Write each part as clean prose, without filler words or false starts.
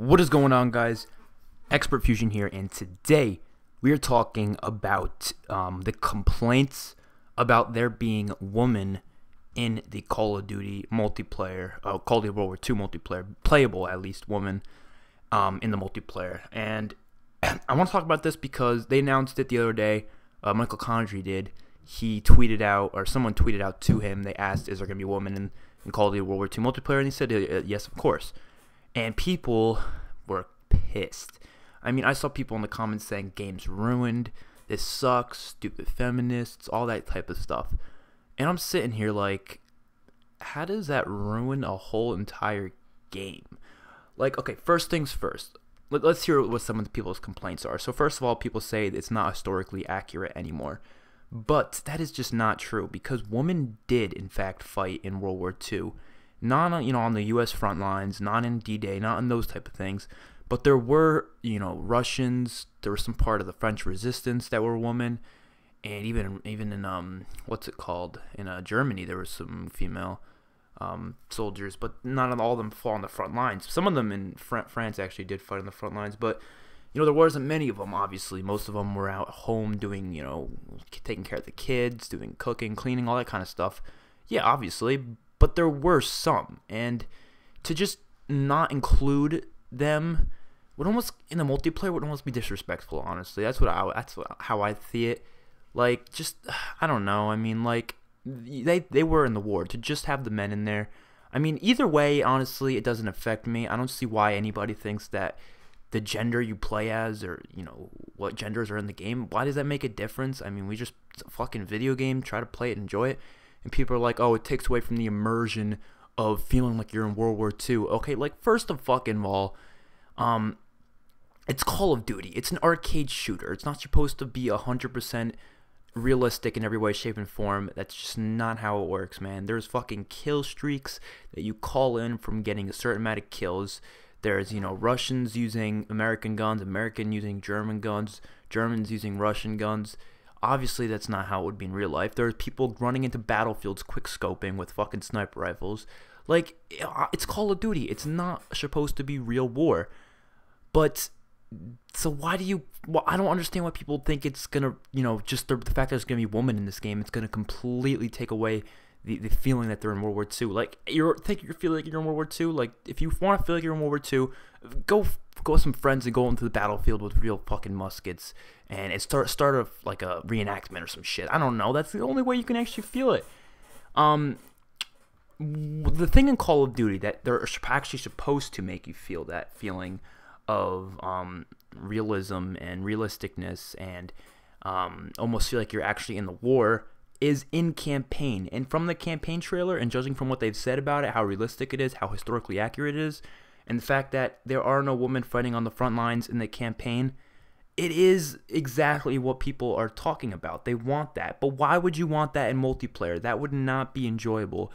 What is going on, guys? Xpertfusion here, and today we are talking about the complaints about there being women in the Call of Duty multiplayer, Call of Duty World War II multiplayer, playable at least women in the multiplayer. And I want to talk about this because they announced it the other day. Michael Condrey did. He tweeted out, or someone tweeted out to him. They asked, "Is there going to be a woman in Call of Duty World War II multiplayer?" And he said, "Yes, of course." And people were pissed. I mean, I saw people in the comments saying, "Game's ruined. This sucks. Stupid feminists," all that type of stuff. And I'm sitting here like, how does that ruin a whole entire game? Like, okay, first things first. Let's hear what some of the people's complaints are. So first of all, people say it's not historically accurate anymore. But that is just not true, because women did, in fact, fight in World War II. Not on, on the U.S. front lines, not in D-Day, not in those type of things. But there were, Russians. There was some part of the French Resistance that were women, and even in what's it called, in Germany, there was some female soldiers. But not all of them fought on the front lines. Some of them in France actually did fight on the front lines, but there wasn't many of them. Obviously, most of them were out home doing, taking care of the kids, doing cooking, cleaning, all that kind of stuff. Yeah, obviously. But there were some, and to just not include them would almost, in the multiplayer, would almost be disrespectful. Honestly, that's how I see it. Like, just, I don't know. I mean, like, they were in the war. To just have the men in there, I mean, either way, honestly, it doesn't affect me. I don't see why anybody thinks that the gender you play as, or what genders are in the game, why does that make a difference? I mean, it's a fucking video game. Try to play it and enjoy it. And people are like, oh, it takes away from the immersion of feeling like you're in World War II. Okay, like, first of fucking all, it's Call of Duty. It's an arcade shooter. It's not supposed to be 100% realistic in every way, shape, and form. That's just not how it works, man. There's fucking kill streaks that you call in from getting a certain amount of kills. There's, Russians using American guns, American using German guns, Germans using Russian guns. Obviously, that's not how it would be in real life. There's people running into battlefields quick-scoping with fucking sniper rifles. Like, it's Call of Duty. It's not supposed to be real war. But, so why do you... Well, I don't understand why people think it's gonna, just the fact that there's gonna be women in this game, it's gonna completely take away the feeling that they're in World War II. Like, you feel like you're in World War II. Like, if you want to feel like you're in World War II, go with some friends and go into the battlefield with real fucking muskets and start like a reenactment or some shit. I don't know. That's the only way you can actually feel it. The thing in Call of Duty that they're actually supposed to make you feel that feeling of realism and realisticness and almost feel like you're actually in the war is in campaign. And from the campaign trailer, and judging from what they've said about it, how realistic it is, how historically accurate it is, and the fact that there are no women fighting on the front lines in the campaign, it is exactly what people are talking about. They want that. But why would you want that in multiplayer? That would not be enjoyable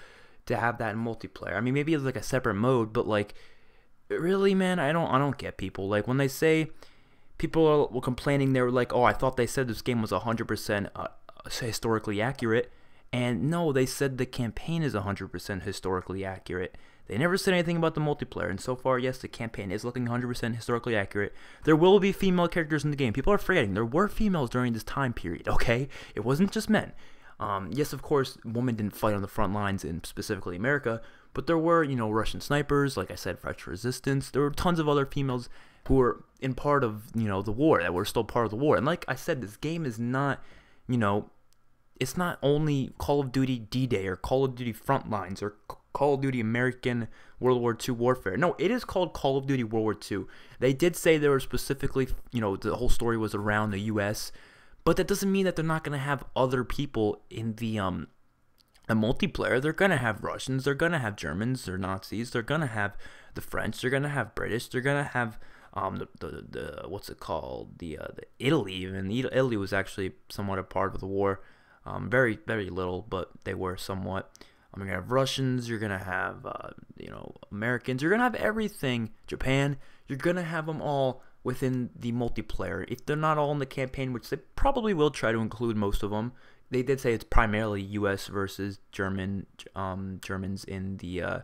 to have that in multiplayer. I mean, maybe it's like a separate mode, but like, really, man, I don't get people. Like, when they say people were complaining, they were like, oh, I thought they said this game was 100% historically accurate. And no, they said the campaign is 100% historically accurate. They never said anything about the multiplayer, and so far, yes, the campaign is looking 100% historically accurate. There will be female characters in the game. People are forgetting there were females during this time period, okay? It wasn't just men. Yes, of course, women didn't fight on the front lines in specifically America, but there were, Russian snipers, like I said, French Resistance. There were tons of other females who were in part of, the war, that were still part of the war. And like I said, this game is not, it's not only Call of Duty D-Day or Call of Duty Frontlines or Call of Duty American World War II Warfare. No, it is called Call of Duty World War II. They did say they were specifically, the whole story was around the U.S., but that doesn't mean that they're not going to have other people in the multiplayer. They're going to have Russians, they're going to have Germans, they're Nazis, they're going to have the French, they're going to have British, they're going to have the what's it called, the Italy. Even Italy was actually somewhat a part of the war. Very, very little, but they were somewhat. You're going to have Russians, you're going to have, Americans, you're going to have everything. Japan, you're going to have them all within the multiplayer. If they're not all in the campaign, which they probably will try to include most of them, they did say it's primarily U.S. versus Germans in the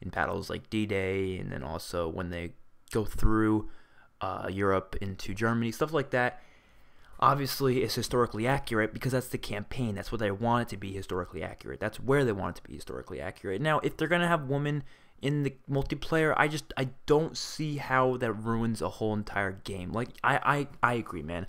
in battles like D-Day, and then also when they go through Europe into Germany, stuff like that. Obviously, it's historically accurate because that's the campaign. That's what they want it to be, historically accurate. That's where they want it to be historically accurate. Now, if they're gonna have women in the multiplayer, I don't see how that ruins a whole entire game. Like, I agree, man.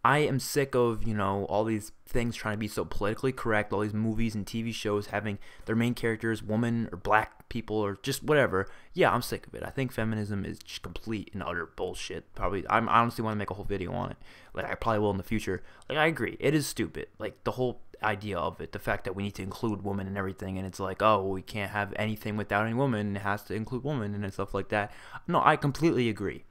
I am sick of, all these things trying to be so politically correct, all these movies and TV shows having their main characters women or black people or just whatever. Yeah, I'm sick of it. I think feminism is just complete and utter bullshit. Probably, I honestly want to make a whole video on it. Like, I probably will in the future. Like, I agree. It is stupid. Like, the whole idea of it, the fact that we need to include women and everything, and it's like, oh, we can't have anything without any woman. It has to include women and stuff like that. No, I completely agree.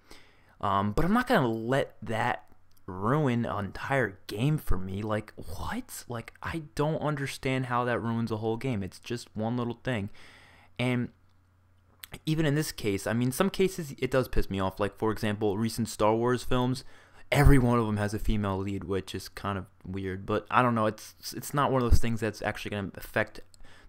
But I'm not going to let that ruin an entire game for me. Like, what? Like, I don't understand how that ruins a whole game. It's just one little thing. And even in this case, I mean, some cases it does piss me off. Like, for example, recent Star Wars films, every one of them has a female lead, which is kind of weird. But I don't know, it's not one of those things that's actually going to affect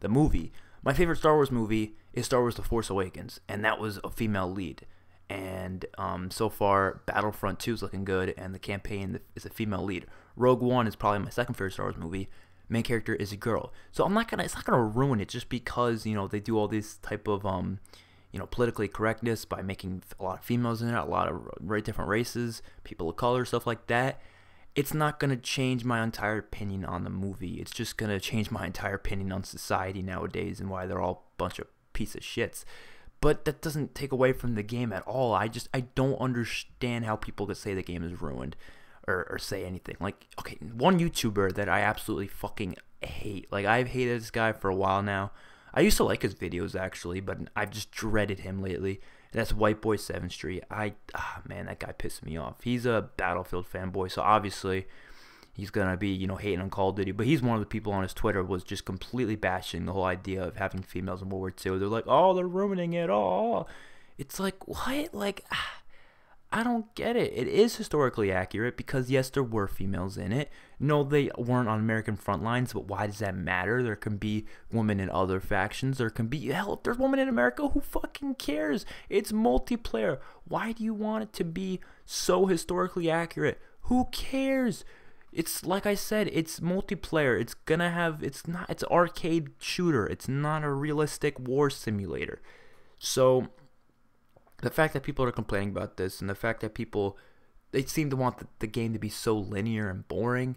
the movie. My favorite Star Wars movie is Star Wars The Force Awakens, and that was a female lead. And so far, Battlefront 2 is looking good, and the campaign is a female lead. Rogue One is probably my second favorite Star Wars movie. Main character is a girl. So it's not gonna ruin it just because they do all this type of politically correctness by making a lot of females in it, a lot of different races, people of color, stuff like that. It's not gonna change my entire opinion on the movie. It's just gonna change my entire opinion on society nowadays and why they're all a bunch of piece of shits. But that doesn't take away from the game at all. I don't understand how people could say the game is ruined or say anything. Like, okay, one YouTuber that I absolutely fucking hate. Like, I've hated this guy for a while now. I used to like his videos, actually, but I've just dreaded him lately. And that's White Boy 7th Street. Man, that guy pissed me off. He's a Battlefield fanboy, so obviously he's going to be, hating on Call of Duty. But he's one of the people on his Twitter was just completely bashing the whole idea of having females in World War II. They're like, oh, they're ruining it. Oh. It's like, what? Like, I don't get it. It is historically accurate because, yes, there were females in it. No, they weren't on American front lines, but why does that matter? There can be women in other factions. There can be, hell, if there's women in America, who fucking cares? It's multiplayer. Why do you want it to be so historically accurate? Who cares? It's like I said, it's multiplayer. It's arcade shooter. It's not a realistic war simulator. So the fact that people are complaining about this and the fact that they seem to want the game to be so linear and boring,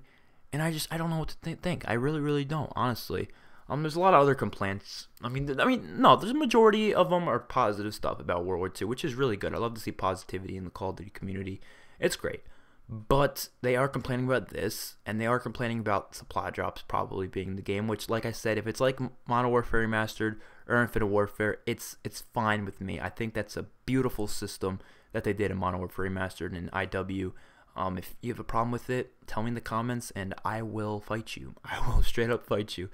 and I don't know what to think. I really, really don't, honestly. There's a lot of other complaints. No, there's a majority of them are positive stuff about World War II, which is really good. I love to see positivity in the Call of Duty community. It's great. But they are complaining about this, and they are complaining about supply drops probably being the game, which, like I said, if it's like Modern Warfare Remastered or Infinite Warfare, it's fine with me. I think that's a beautiful system that they did in Modern Warfare Remastered and IW. If you have a problem with it, tell me in the comments, and I will fight you. I will straight up fight you.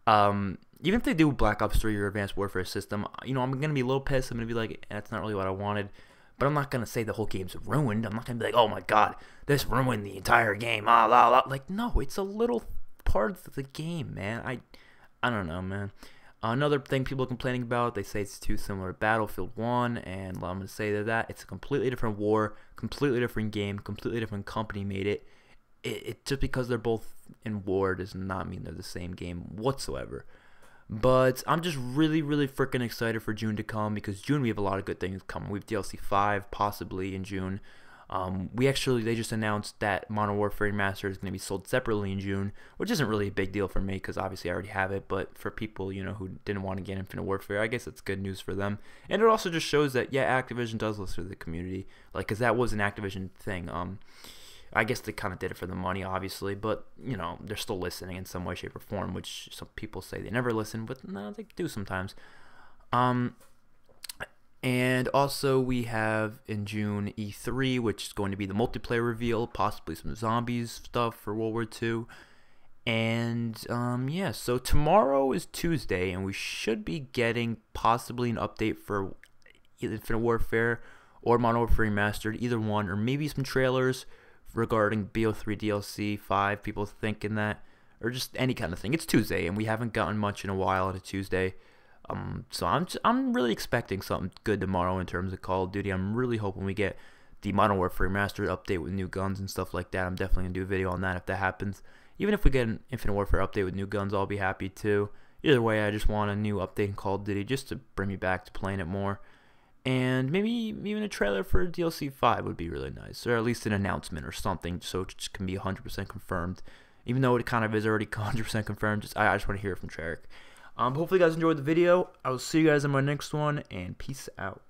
Even if they do Black Ops 3 or Advanced Warfare system, I'm going to be a little pissed. I'm going to be like, that's not really what I wanted. But I'm not going to say the whole game's ruined. I'm not going to be like, oh my god, this ruined the entire game. Like, no, it's a little part of the game, man. I don't know, man. Another thing people are complaining about, they say it's too similar to Battlefield 1, and I'm going to say that it's a completely different war, completely different game, completely different company made it. It just because they're both in war does not mean they're the same game whatsoever. But I'm just really, really freaking excited for June to come, because June we have a lot of good things coming. We have DLC 5 possibly in June. They just announced that Modern Warfare Remastered is going to be sold separately in June, which isn't really a big deal for me because obviously I already have it. But for people who didn't want to get Infinite Warfare, I guess it's good news for them. And it also just shows that Activision does listen to the community, like, because that was an Activision thing. I guess they kind of did it for the money, obviously, but, they're still listening in some way, shape, or form, which some people say they never listen, but no, they do sometimes. And also we have in June E3, which is going to be the multiplayer reveal, possibly some zombies stuff for World War II. And, so tomorrow is Tuesday, and we should be getting possibly an update for Infinite Warfare or Modern Warfare Remastered, either one, or maybe some trailers regarding BO3 DLC 5, people thinking that, or just any kind of thing. It's Tuesday, and we haven't gotten much in a while on a Tuesday. So I'm really expecting something good tomorrow in terms of Call of Duty. I'm really hoping we get the Modern Warfare Remastered update with new guns and stuff like that. I'm definitely gonna do a video on that if that happens. Even if we get an Infinite Warfare update with new guns, I'll be happy too. Either way, I just want a new update in Call of Duty just to bring me back to playing it more. And maybe even a trailer for DLC 5 would be really nice, or at least an announcement or something, so it just can be 100% confirmed. Even though it kind of is already 100% confirmed, I just want to hear it from Treyarch. Hopefully you guys enjoyed the video. I will see you guys in my next one, and peace out.